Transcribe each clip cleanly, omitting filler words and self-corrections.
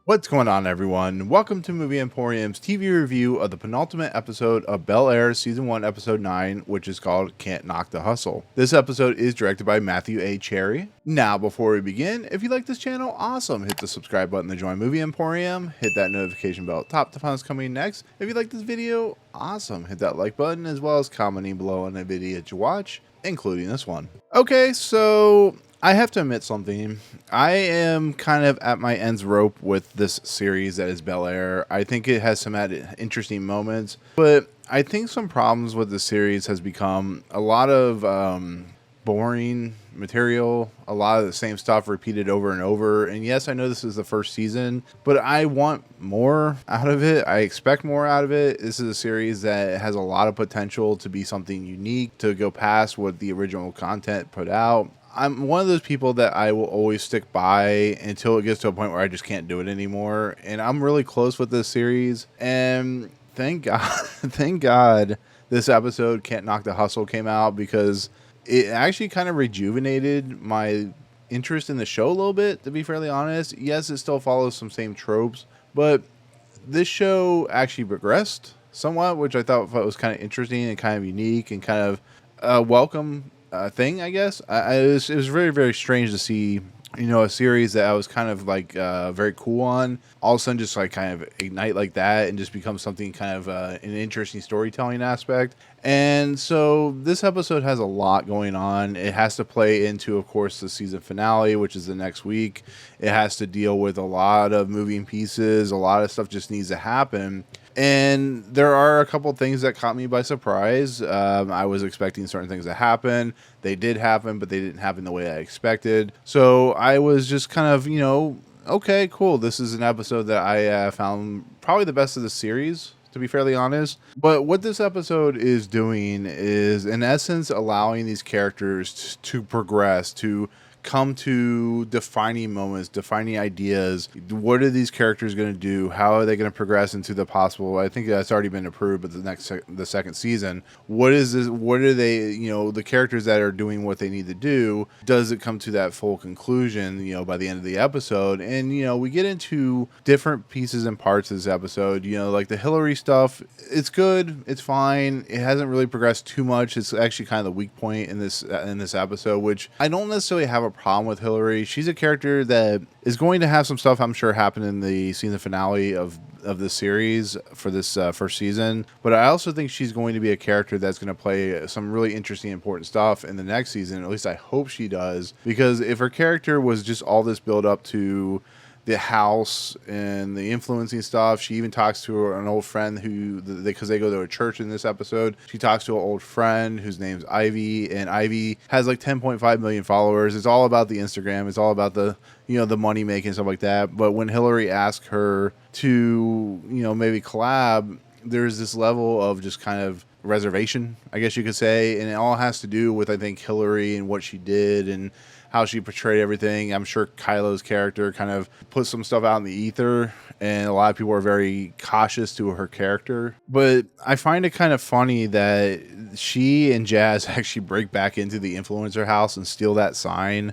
What's going on, everyone? Welcome to Movie Emporium's TV review of the penultimate episode of Bel-Air Season 1, Episode 9, which is called Can't Knock the Hustle. This episode is directed by Mattthew A. Cherry. Now, before we begin, if you like this channel, awesome. Hit the subscribe button to join Movie Emporium. Hit that notification bell at top to find what's coming next. If you like this video, awesome. Hit that like button as well as commenting below on the video that you watch, including this one. Okay, so I have to admit something. I am kind of at my end's rope with this series that is Bel-Air. I think it has some interesting moments, but I think some problems with the series has become a lot of boring material, a lot of the same stuff repeated over and over. And yes, I know this is the first season, but I want more out of it. I expect more out of it. This is a series that has a lot of potential to be something unique, to go past what the original content put out. I'm one of those people that I will always stick by until it gets to a point where I just can't do it anymore. And I'm really close with this series. And thank God this episode, Can't Knock the Hustle, came out, because it actually kind of rejuvenated my interest in the show a little bit, to be fairly honest. Yes, it still follows some same tropes, but this show actually progressed somewhat, which I thought was kind of interesting and kind of unique and kind of welcome thing, I guess. It was very, very strange to see, a series that I was kind of like very cool on, all of a sudden just like kind of ignite like that and just become something kind of an interesting storytelling aspect. And so this episode has a lot going on. It has to play into, of course, the season finale, which is the next week. It has to deal with a lot of moving pieces. A lot of stuff just needs to happen. And there are a couple things that caught me by surprise. I was expecting certain things to happen. They did happen, but they didn't happen the way I expected. So I was just kind of, okay, cool. This is an episode that I found probably the best of the series, to be fairly honest. But what this episode is doing is, in essence, allowing these characters to progress, to come to defining moments, defining ideas. What are these characters going to do? How are they going to progress into the possible? I think that's already been approved, but the second season, what is this? What are they? The characters that are doing what they need to do. Does it come to that full conclusion? By the end of the episode, and we get into different pieces and parts of this episode. Like the Hilary stuff. It's good. It's fine. It hasn't really progressed too much. It's actually kind of the weak point in this episode, which I don't necessarily have a problem with Hilary. She's a character that is going to have some stuff, I'm sure, happen in the season finale of the series for this first season. But I also think she's going to be a character that's going to play some really interesting, important stuff in the next season. At least I hope she does, because if her character was just all this build up to the house and the influencing stuff. She even talks to an old friend because they go to a church in this episode. She talks to an old friend whose name's Ivy, and Ivy has like 10.5 million followers. It's all about the Instagram. It's all about the the money making, stuff like that. But when Hilary asked her to maybe collab, there's this level of just kind of reservation, I guess you could say, and it all has to do with, I think, Hilary and what she did and how she portrayed everything. I'm sure Kylo's character kind of put some stuff out in the ether, and a lot of people are very cautious to her character. But I find it kind of funny that she and Jazz actually break back into the influencer house and steal that sign.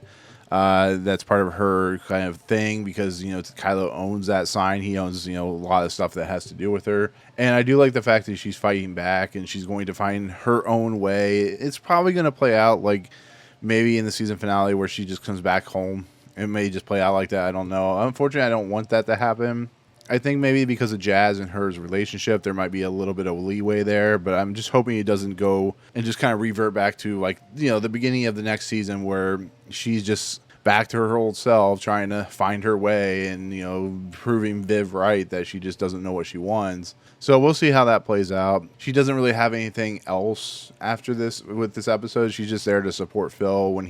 That's part of her kind of thing, because Kylo owns that sign. He owns a lot of stuff that has to do with her, and I do like the fact that she's fighting back and she's going to find her own way. It's probably going to play out like maybe in the season finale where she just comes back home. It may just play out like that. I don't know. Unfortunately, I don't want that to happen. I think maybe because of Jazz and her relationship, there might be a little bit of leeway there, but I'm just hoping it doesn't go and just kind of revert back to like, the beginning of the next season where she's just back to her old self, trying to find her way and, proving Viv right that she just doesn't know what she wants. So we'll see how that plays out. She doesn't really have anything else after this with this episode. She's just there to support Phil when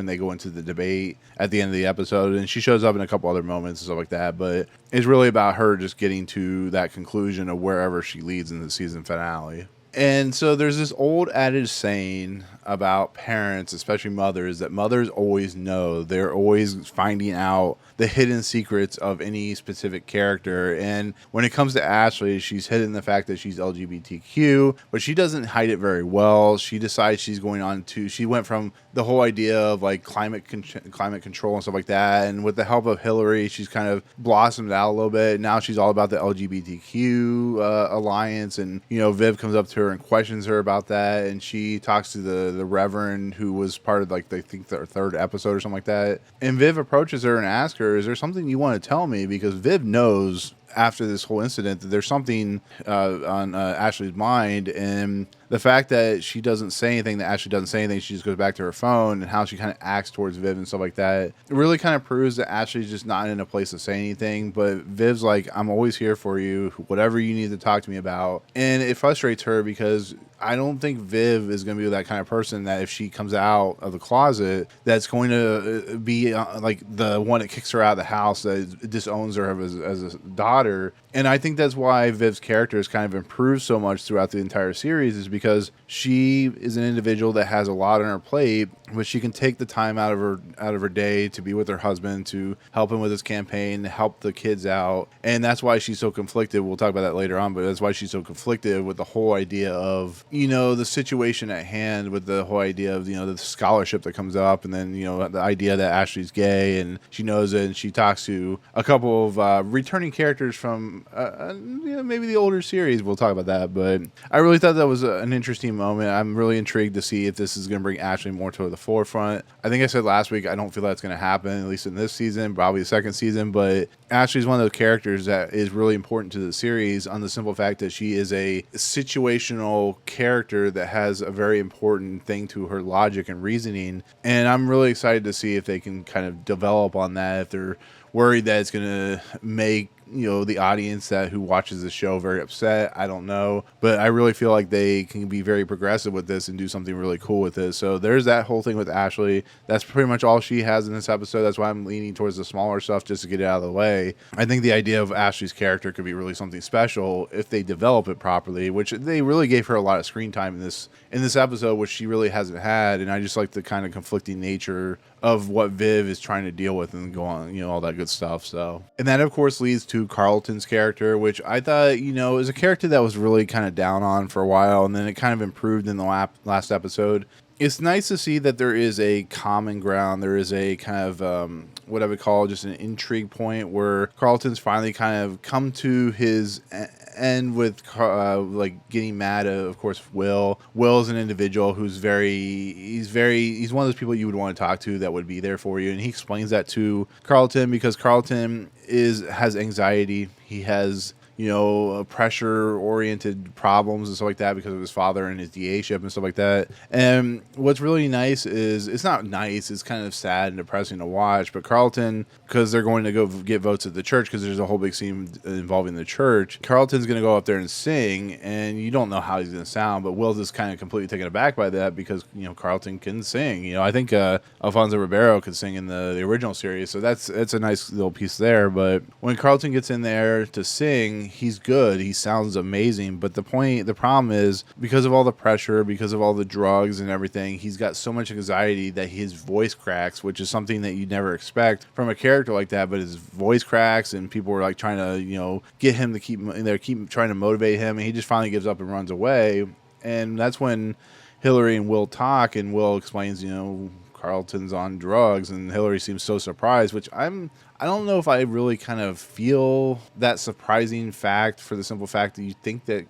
they go into the debate at the end of the episode. And she shows up in a couple other moments and stuff like that. But it's really about her just getting to that conclusion of wherever she leads in the season finale. And so there's this old adage saying, about parents, especially mothers, that mothers always know. They're always finding out the hidden secrets of any specific character. And when it comes to Ashley, she's hidden the fact that she's LGBTQ, but she doesn't hide it very well. She decides she went from the whole idea of like climate control and stuff like that. And with the help of Hilary, she's kind of blossomed out a little bit. Now she's all about the LGBTQ alliance. And, Viv comes up to her and questions her about that. And she talks to the Reverend, who was part of like, I think their third episode or something like that. And Viv approaches her and asks her, is there something you want to tell me? Because Viv knows after this whole incident that there's something on Ashley's mind, and the fact that she doesn't say anything, that Ashley doesn't say anything, she just goes back to her phone, and how she kind of acts towards Viv and stuff like that, it really kind of proves that Ashley's just not in a place to say anything. But Viv's like, I'm always here for you, whatever you need to talk to me about. And it frustrates her because I don't think Viv is going to be that kind of person that if she comes out of the closet, that's going to be like the one that kicks her out of the house, that disowns her as a daughter. And I think that's why Viv's character has kind of improved so much throughout the entire series, is because she is an individual that has a lot on her plate, but she can take the time out of her day to be with her husband, to help him with his campaign, help the kids out. And that's why she's so conflicted. We'll talk about that later on, but that's why she's so conflicted with the whole idea of, the situation at hand, with the whole idea of, the scholarship that comes up, and then, the idea that Ashley's gay, and she knows it, and she talks to a couple of returning characters from maybe the older series. We'll talk about that, but I really thought that was an interesting moment. I'm really intrigued to see if this is going to bring Ashley more to the forefront. I think I said last week, I don't feel that's going to happen, at least in this season, probably the second season, but Ashley's one of those characters that is really important to the series, on the simple fact that she is a situational character that has a very important thing to her logic and reasoning. And I'm really excited to see if they can kind of develop on that, if they're worried that it's going to make the audience who watches the show very upset. I don't know, but I really feel like they can be very progressive with this and do something really cool with this. So there's that whole thing with Ashley. That's pretty much all she has in this episode. That's why I'm leaning towards the smaller stuff, just to get it out of the way. I think the idea of Ashley's character could be really something special if they develop it properly, which they really gave her a lot of screen time in this episode, which she really hasn't had. And I just like the kind of conflicting nature of what Viv is trying to deal with and go on, all that good stuff. So, and that of course leads to Carlton's character, which I thought, is a character that was really kind of down on for a while, and then it kind of improved in the last episode. It's nice to see that there is a common ground. There is a kind of what I would call just an intrigue point where Carlton's finally kind of come to his end with like getting mad at, of course, Will. Will is an individual who's he's one of those people you would want to talk to, that would be there for you. And he explains that to Carlton, because Carlton has anxiety. He has pressure-oriented problems and stuff like that because of his father and his DA-ship and stuff like that. And what's really nice is, it's not nice, it's kind of sad and depressing to watch, but Carlton, because they're going to go get votes at the church, because there's a whole big scene involving the church, Carlton's going to go up there and sing, and you don't know how he's going to sound, but Will's just kind of completely taken aback by that, because, Carlton can sing. I think Alfonso Ribeiro could sing in the original series, so that's a nice little piece there. But when Carlton gets in there to sing, he's good. He sounds amazing. But the problem is, because of all the pressure, because of all the drugs and everything, he's got so much anxiety that his voice cracks, which is something that you never expect from a character like that. But his voice cracks, and people were like trying to, get him to keep trying to motivate him. And he just finally gives up and runs away. And that's when Hilary and Will talk, and Will explains, Carlton's on drugs, and Hilary seems so surprised, which I don't know if I really kind of feel that surprising fact, for the simple fact that you think that,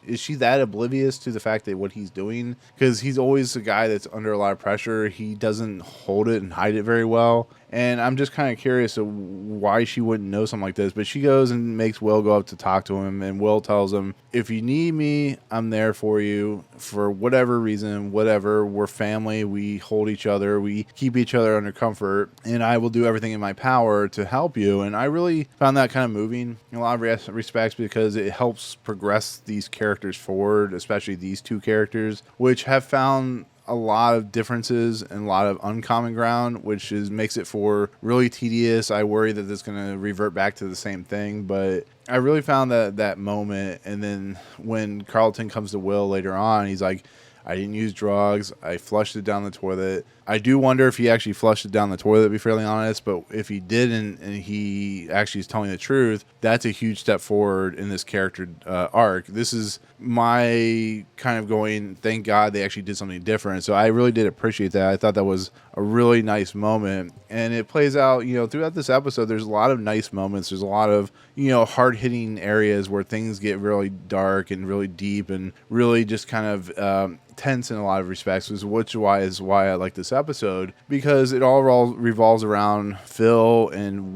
is she that oblivious to the fact that what he's doing? Because he's always a guy that's under a lot of pressure. He doesn't hold it and hide it very well. And I'm just kind of curious of why she wouldn't know something like this. But she goes and makes Will go up to talk to him. And Will tells him, if you need me, I'm there for you. For whatever reason, whatever. We're family. We hold each other. We keep each other under comfort. And I will do everything in my power to help you. And I really found that kind of moving in a lot of respects, because it helps progress these characters forward, especially these two characters, which have found a lot of differences and a lot of uncommon ground, which makes it for really tedious. I worry that it's going to revert back to the same thing, but I really found that moment. And then when Carlton comes to Will later on, he's like, I didn't use drugs. I flushed it down the toilet. I do wonder if he actually flushed it down the toilet, to be fairly honest, but if he didn't and he actually is telling the truth, that's a huge step forward in this character arc. This is my kind of going, thank God they actually did something different. So I really did appreciate that. I thought that was a really nice moment. And it plays out, throughout this episode, there's a lot of nice moments. There's a lot of, hard-hitting areas where things get really dark and really deep and really just kind of tense in a lot of respects, which is why I like this episode, because it all revolves around Phil and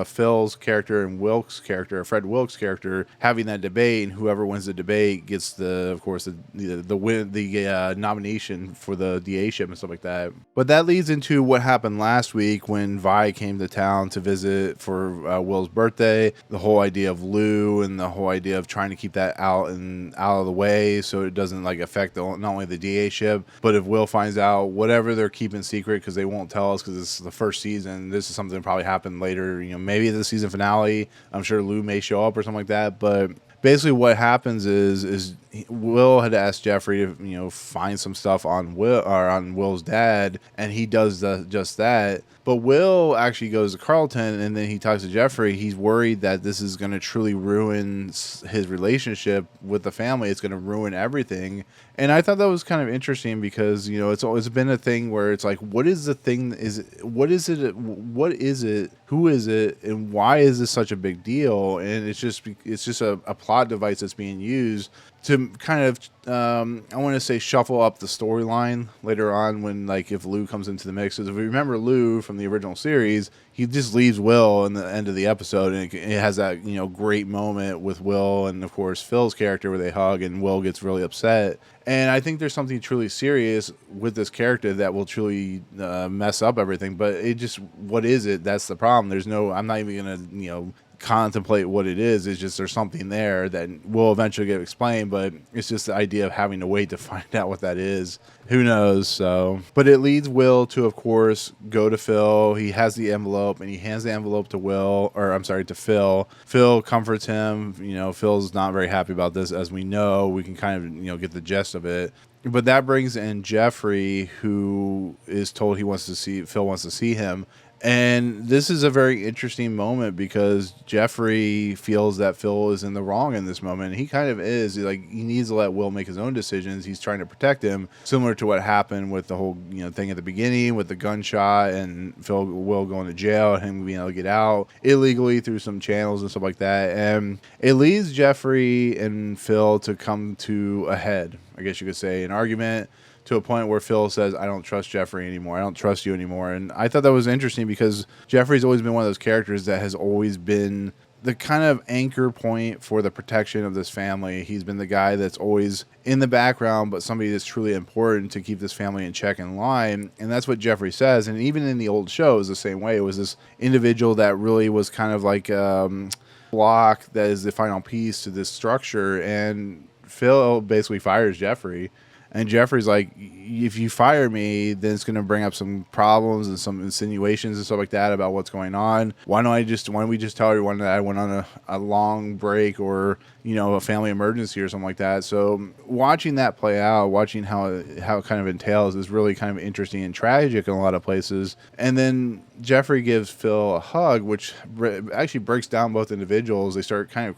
Phil's character and Fred Wilkes' character having that debate, and whoever wins the debate gets the nomination for the DA-ship and stuff like that. But that leads into what happened last week when Vi came to town to visit for Will's birthday. The whole idea of Lou and the whole idea of trying to keep that out of the way so it doesn't affect not only the DA ship, but if Will finds out whatever they're keeping secret, because they won't tell us because it's the first season, this is something that probably happened later, maybe the season finale. I'm sure Lou may show up or something like that, but basically what happens is Will had asked Jeffrey to find some stuff on Will's dad, and he does just that. But Will actually goes to Carlton, and then he talks to Jeffrey. He's worried that this is going to truly ruin his relationship with the family. It's going to ruin everything. And I thought that was kind of interesting because, it's always been a thing where it's like, what is the thing? What is it? Who is it? And why is this such a big deal? And it's just a plot device that's being used to kind of, I want to say, shuffle up the storyline later on when, if Lou comes into the mix. Because if we remember Lou from the original series, he just leaves Will in the end of the episode, and it has that, great moment with Will and, of course, Phil's character where they hug and Will gets really upset. And I think there's something truly serious with this character that will truly mess up everything. But what is it? That's the problem. I'm not even going to, contemplate what it is. It's just there's something there that will eventually get explained, but it's just the idea of having to wait to find out what that is. Who knows? So, but it leads Will to, of course, go to Phil. He has the envelope and he hands the envelope to Phil. Phil comforts him. Phil's not very happy about this, as we know. We can kind of get the gist of it. But that brings in Jeffrey, who is told Phil wants to see him. And this is a very interesting moment because Jeffrey feels that Phil is in the wrong in this moment. He kind of is. He needs to let Will make his own decisions. He's trying to protect him, similar to what happened with the whole thing at the beginning with the gunshot and Will going to jail and him being able to get out illegally through some channels and stuff like that. And it leads Jeffrey and Phil to come to a head, I guess you could say, an argument, to a point where Phil says, I don't trust Jeffrey anymore. I don't trust you anymore. And I thought that was interesting because Jeffrey's always been one of those characters that has always been the kind of anchor point for the protection of this family. He's been the guy that's always in the background, but somebody that's truly important to keep this family in check and line. And that's what Jeffrey says. And even in the old show, it was the same way. It was this individual that really was kind of like block that is the final piece to this structure. And Phil basically fires Jeffrey. And Jeffrey's like, if you fire me, then it's going to bring up some problems and some insinuations and stuff like that about what's going on. Why don't we just tell everyone that I went on a long break or, a family emergency or something like that. So watching that play out, watching how it kind of entails is really kind of interesting and tragic in a lot of places. And then Jeffrey gives Phil a hug, which actually breaks down both individuals. They start I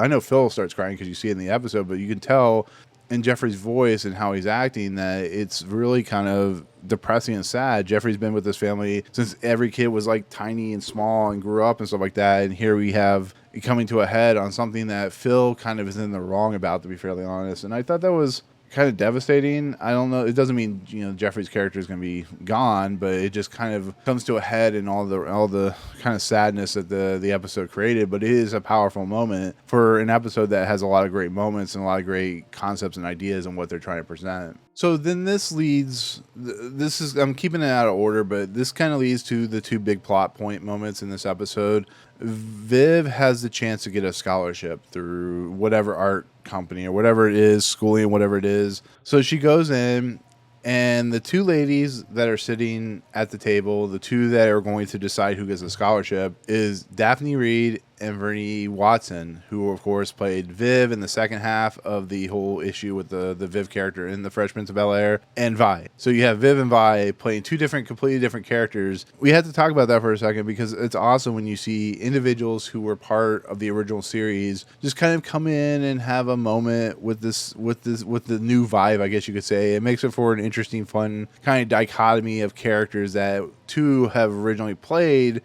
know Phil starts crying because you see it in the episode, but you can tell in Jeffrey's voice and how he's acting that it's really kind of depressing and sad. Jeffrey's been with this family since every kid was tiny and small and grew up and stuff like that. And here we have it coming to a head on something that Phil kind of is in the wrong about, to be fairly honest. And I thought that was kind of devastating. I don't know. It doesn't mean Jeffrey's character is going to be gone, but it just kind of comes to a head in all the kind of sadness that the episode created. But it is a powerful moment for an episode that has a lot of great moments and a lot of great concepts and ideas and what they're trying to present. So then I'm keeping it out of order, but this kind of leads to the two big plot point moments in this episode. Viv has the chance to get a scholarship through whatever art company or whatever it is, schooling, whatever it is. So she goes in, and the two ladies that are sitting at the table, the two that are going to decide who gets a scholarship, is Daphne Reed and Vernie Watson, who of course played Viv in the second half of the whole issue with the Viv character in the Fresh Prince of Bel-Air, and Vi. So you have Viv and Vi playing two completely different characters. We had to talk about that for a second because it's awesome when you see individuals who were part of the original series just kind of come in and have a moment with the new vibe, I guess you could say. It makes it for an interesting, fun kind of dichotomy of characters that two have originally played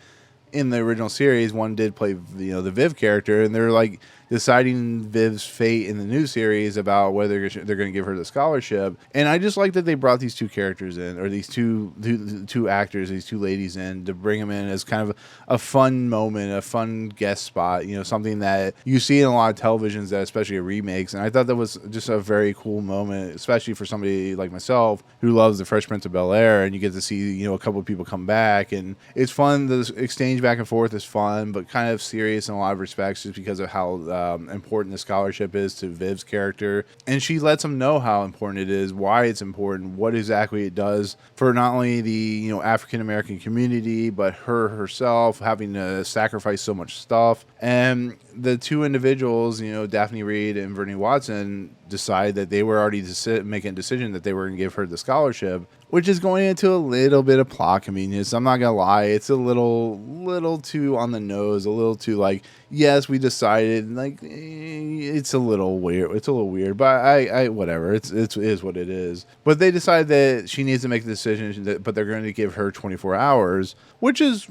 in the original series. One did play, the Viv character, and they're like deciding Viv's fate in the new series about whether they're going to give her the scholarship. And I just like that they brought these two characters in, or these two actors, these two ladies in, to bring them in as kind of a fun moment, a fun guest spot, something that you see in a lot of televisions, that especially remakes. And I thought that was just a very cool moment, especially for somebody like myself who loves the Fresh Prince of Bel-Air, and you get to see, a couple of people come back, and it's fun. The exchange back and forth is fun, but kind of serious in a lot of respects, just because of how important the scholarship is to Viv's character. And she lets them know how important it is, why it's important, what exactly it does for not only the African American community, but her herself having to sacrifice so much stuff. And the two individuals, Daphne Reed and Vernie Watson, decide that they were already making a decision that they were going to give her the scholarship, which is going into a little bit of plot convenience. I'm not going to lie. It's a little too on the nose, a little too like, yes, we decided, like, it's a little weird. It's a little weird, but I whatever. It is what it is. But they decide that she needs to make the decision, but they're going to give her 24 hours, which is,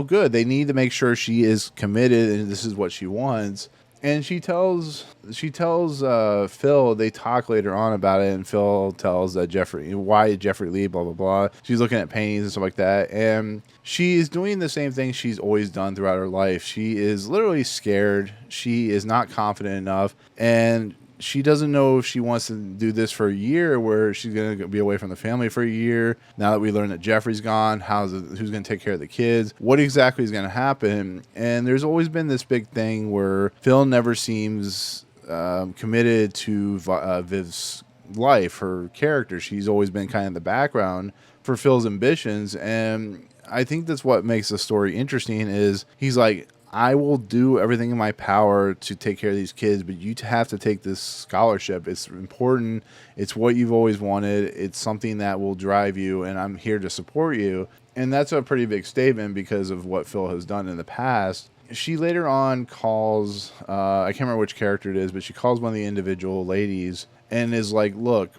good. They need to make sure she is committed and this is what she wants. And she tells Phil, they talk later on about it, and Phil tells Jeffrey, why did Jeffrey leave, blah, blah, blah. She's looking at paintings and stuff like that. And she's doing the same thing she's always done throughout her life. She is literally scared. She is not confident enough. And she doesn't know if she wants to do this for a year, where she's going to be away from the family for a year. Now that we learn that Jeffrey's gone, who's going to take care of the kids? What exactly is going to happen? And there's always been this big thing where Phil never seems committed to Viv's life, her character. She's always been kind of in the background for Phil's ambitions. And I think that's what makes the story interesting, is he's like, I will do everything in my power to take care of these kids, but you have to take this scholarship. It's important. It's what you've always wanted. It's something that will drive you, and I'm here to support you. And that's a pretty big statement because of what Phil has done in the past. She later on calls, I can't remember which character it is, but she calls one of the individual ladies and is like, look,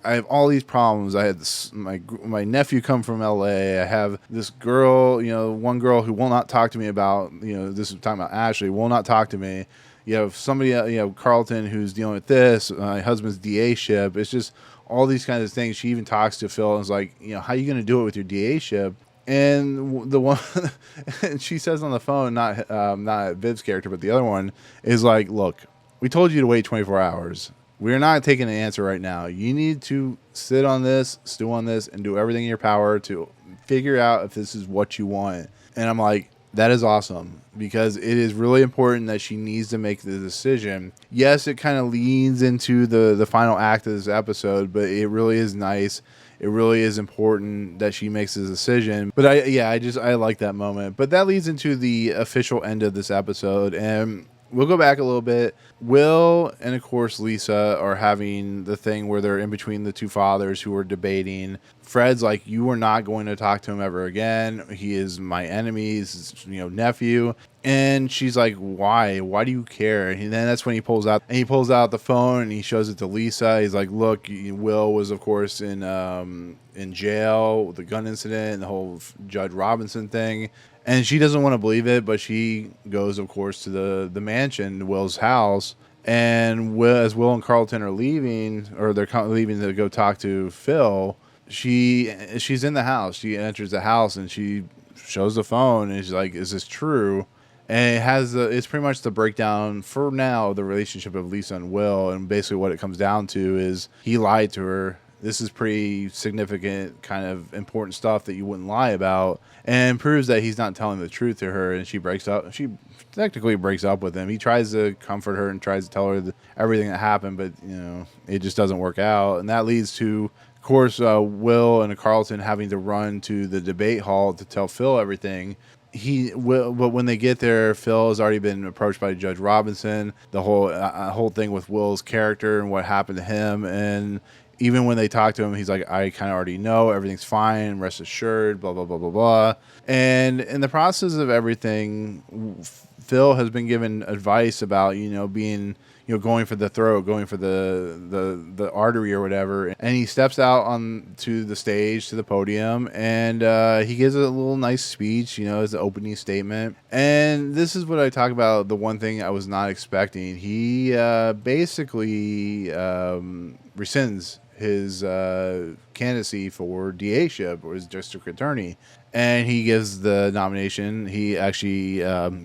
I have all these problems. I had my nephew come from LA. I have this girl, one girl who will not talk to me about, this is talking about Ashley, will not talk to me. You have somebody, Carlton, who's dealing with this. My husband's DA ship. It's just all these kinds of things. She even talks to Phil and is like, how are you going to do it with your DA ship? And the one, and she says on the phone, not Viv's character, but the other one, is like, look, we told you to wait 24 hours. We're not taking an answer right now. You need to sit on this, stew on this, and do everything in your power to figure out if this is what you want. And I'm like, that is awesome, because it is really important that she needs to make the decision. Yes, it kind of leans into the final act of this episode, but it really is nice. It really is important that she makes this decision. But I like that moment. But that leads into the official end of this episode, and we'll go back a little bit. Will and, of course, Lisa are having the thing where they're in between the two fathers who are debating. Fred's like, you are not going to talk to him ever again. He is my enemy's, nephew. And she's like, why? Why do you care? And then that's when he pulls out the phone and he shows it to Lisa. He's like, look, Will was, of course, in jail with the gun incident and the whole Judge Robinson thing. And she doesn't want to believe it, but she goes, of course, to the mansion, Will's house. And as Will and Carlton are leaving, or they're leaving to go talk to Phil, she's in the house. She enters the house and she shows the phone and she's like, is this true? And it's pretty much the breakdown for now, the relationship of Lisa and Will. And basically what it comes down to is he lied to her. This is pretty significant, kind of important stuff that you wouldn't lie about, and proves that he's not telling the truth to her. And she breaks up. She technically breaks up with him. He tries to comfort her and tries to tell her everything that happened, but it just doesn't work out. And that leads to, of course, Will and Carlton having to run to the debate hall to tell Phil everything. but when they get there, Phil has already been approached by Judge Robinson. The whole thing with Will's character and what happened to him, and even when they talk to him, he's like, I kind of already know, everything's fine, rest assured, blah blah blah blah blah. And in the process of everything, Phil has been given advice about being going for the throat, going for the artery or whatever. And he steps out onto the stage, to the podium, and he gives a little nice speech, as the opening statement. And this is what I talk about, the one thing I was not expecting. He basically rescinds his candidacy for DA-ship, or his district attorney. And he gives the nomination. He actually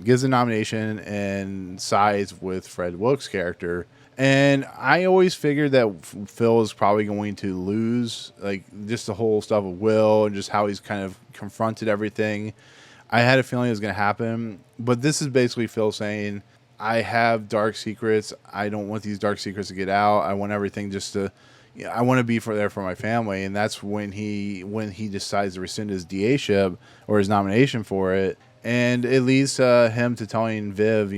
gives the nomination and sides with Fred Wilkes' character. And I always figured that Phil is probably going to lose, like just the whole stuff with Will and just how he's kind of confronted everything. I had a feeling it was going to happen. But this is basically Phil saying, I have dark secrets. I don't want these dark secrets to get out. I want everything just to... I want to be there for my family. And that's when he decides to rescind his DA-ship or his nomination for it. And it leads him to telling Viv,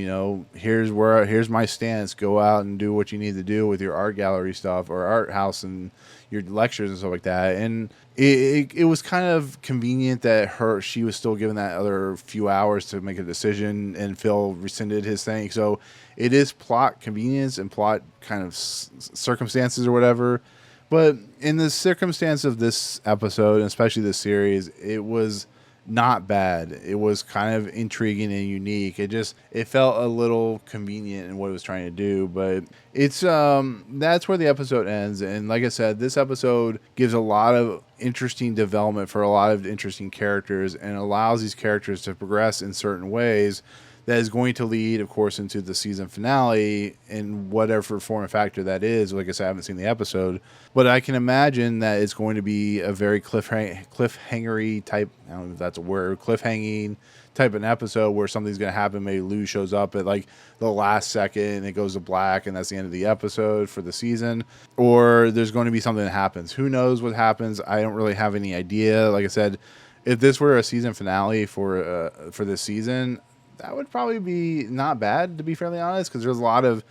here's my stance. Go out and do what you need to do with your art gallery stuff or art house and your lectures and stuff like that. And it was kind of convenient that she was still given that other few hours to make a decision, and Phil rescinded his thing. So it is plot convenience and plot kind of circumstances or whatever. But in the circumstance of this episode, and especially this series, it was not bad. It was kind of intriguing and unique. It felt a little convenient in what it was trying to do, but it's that's where the episode ends. And like I said, this episode gives a lot of interesting development for a lot of interesting characters and allows these characters to progress in certain ways that is going to lead, of course, into the season finale in whatever form and factor that is. Like I said, I haven't seen the episode, but I can imagine that it's going to be a very cliffhangery type, I don't know if that's a word, cliffhanging type of an episode where something's going to happen. Maybe Lou shows up at like the last second and it goes to black and that's the end of the episode for the season. Or there's going to be something that happens. Who knows what happens? I don't really have any idea. Like I said, if this were a season finale for this season, that would probably be not bad, to be fairly honest, because there's a lot of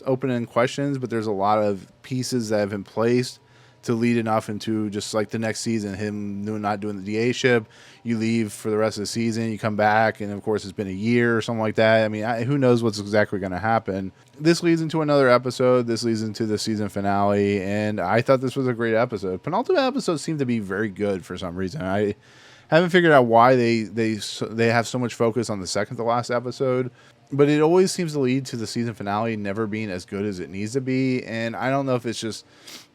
open-end questions, but there's a lot of pieces that have been placed to lead enough into just like the next season, him not doing the DA-ship. You leave for the rest of the season, you come back, and of course it's been a year or something like that. I mean, who knows what's exactly going to happen. This leads into another episode. This leads into the season finale, and I thought this was a great episode. Penultimate episodes seem to be very good for some reason. I haven't figured out why they have so much focus on the second to last episode, but it always seems to lead to the season finale never being as good as it needs to be. And I don't know if it's just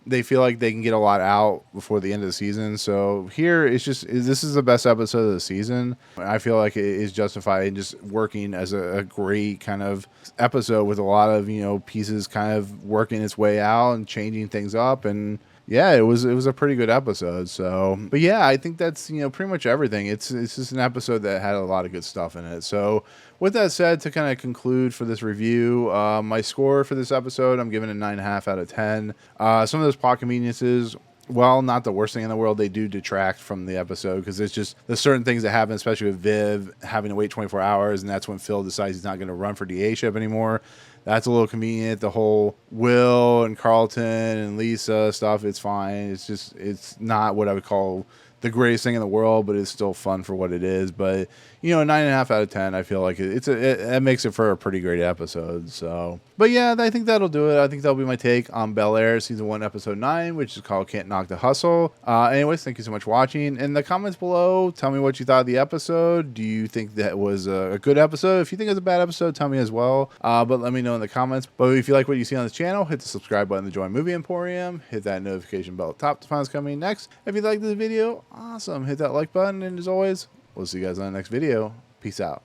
they feel like they can get a lot out before the end of the season. So here this is the best episode of the season. I feel like it is justified in just working as a great kind of episode with a lot of pieces kind of working its way out and changing things up. And yeah, it was a pretty good episode. So, but yeah, I think that's pretty much everything. It's just an episode that had a lot of good stuff in it. So, with that said, to kind of conclude for this review, my score for this episode, I'm giving it a 9.5 out of 10. Some of those plot conveniences, well, not the worst thing in the world. They do detract from the episode because there's certain things that happen, especially with Viv having to wait 24 hours, and that's when Phil decides he's not going to run for DA-ship anymore. That's a little convenient. The whole Will and Carlton and Lisa stuff, it's fine. It's not what I would call the greatest thing in the world, but it's still fun for what it is. But 9.5 out of 10, I feel like it makes it for a pretty great episode. So, but yeah, I think that'll do it. I think that'll be my take on Bel-Air season 1, episode 9, which is called Can't Knock the Hustle. Anyways, thank you so much for watching. In the comments below, tell me what you thought of the episode. Do you think that was a good episode? If you think it was a bad episode, tell me as well. But let me know in the comments. But if you like what you see on this channel, hit the subscribe button to join Movie Emporium. Hit that notification bell at the top to find what's coming next. If you like this video, awesome. Hit that like button. And as always, we'll see you guys on the next video. Peace out.